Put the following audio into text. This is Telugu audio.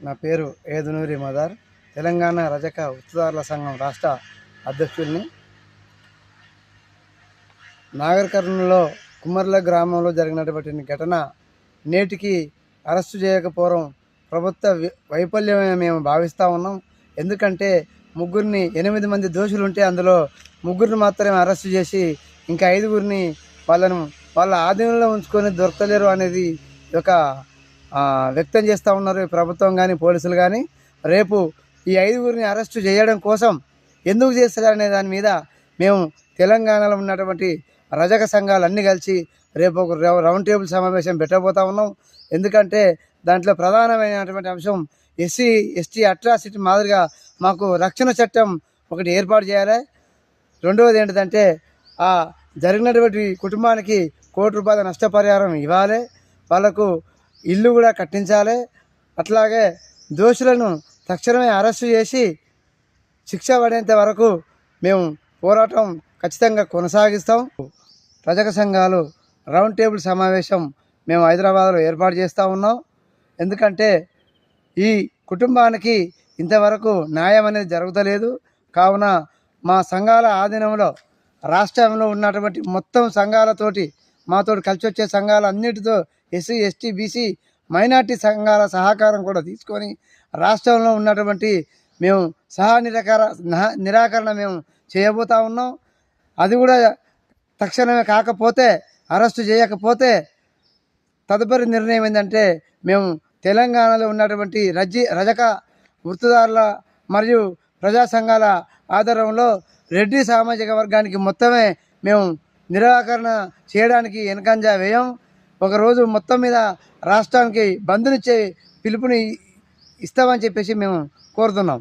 నా పేరు ఏదునూరి మదార్. తెలంగాణ రజక వృత్తిదారుల సంఘం రాష్ట్ర అధ్యక్షుడిని. నాగర్ కర్నూలులో కుమ్మర్ల గ్రామంలో జరిగినటువంటి ఘటన నేటికి అరెస్టు చేయకపోవడం ప్రభుత్వ వైఫల్యమే మేము భావిస్తూ ఉన్నాం. ఎందుకంటే 8 మంది దోషులు ఉంటే అందులో 3 మాత్రమే అరెస్టు చేసి ఇంకా 5 వాళ్ళ ఆధీనంలో ఉంచుకొని దొరకలేరు అనేది ఒక వ్యక్తం చేస్తూ ఉన్నారు ప్రభుత్వం కానీ పోలీసులు కానీ. రేపు ఈ 5 అరెస్టు చేయడం కోసం ఎందుకు చేస్తారనే దాని మీద మేము తెలంగాణలో ఉన్నటువంటి రజక సంఘాలన్నీ కలిసి రేపు ఒక రౌండ్ టేబుల్ సమావేశం పెట్టబోతా ఉన్నాం. ఎందుకంటే దాంట్లో ప్రధానమైనటువంటి అంశం ఎస్సీ ఎస్టీ అట్రాసిటీ మాదిరిగా మాకు రక్షణ చట్టం ఒకటి ఏర్పాటు చేయాలి. రెండవది ఏంటంటే ఆ జరిగినటువంటి కుటుంబానికి ₹1,00,00,000 నష్టపరిహారం ఇవ్వాలి, వాళ్ళకు ఇల్లు కూడా కట్టించాలి. అట్లాగే దోషులను తక్షణమే అరెస్టు చేసి శిక్ష పడేంత వరకు మేము పోరాటం ఖచ్చితంగా కొనసాగిస్తాం. రజక సంఘాలు రౌండ్ టేబుల్ సమావేశం మేము హైదరాబాద్లో ఏర్పాటు చేస్తూ ఉన్నాం. ఎందుకంటే ఈ కుటుంబానికి ఇంతవరకు న్యాయం అనేది జరుగుతలేదు. కావున మా సంఘాల ఆధీనంలో రాష్ట్రంలో ఉన్నటువంటి మొత్తం సంఘాలతోటి మాతోటి కలిసి వచ్చే సంఘాలన్నిటితో ఎస్సీ ఎస్టీ బీసీ మైనార్టీ సంఘాల సహకారం కూడా తీసుకొని రాష్ట్రంలో ఉన్నటువంటి మేము నిరాకరణ మేము చేయబోతూ ఉన్నాం. అది కూడా తక్షణమే కాకపోతే, అరెస్టు చేయకపోతే తదుపరి నిర్ణయం ఏంటంటే మేము తెలంగాణలో ఉన్నటువంటి రజక వృత్తిదారుల మరియు ప్రజా సంఘాల ఆధారంలో రెడ్డి సామాజిక వర్గానికి మొత్తమే మేము నిరాకరణ చేయడానికి వెనకంజ వేయం. ఒకరోజు మొత్తం మీద రాష్ట్రానికి బంధునిచ్చే పిలుపుని ఇస్తామని చెప్పేసి మేము కోరుతున్నాం.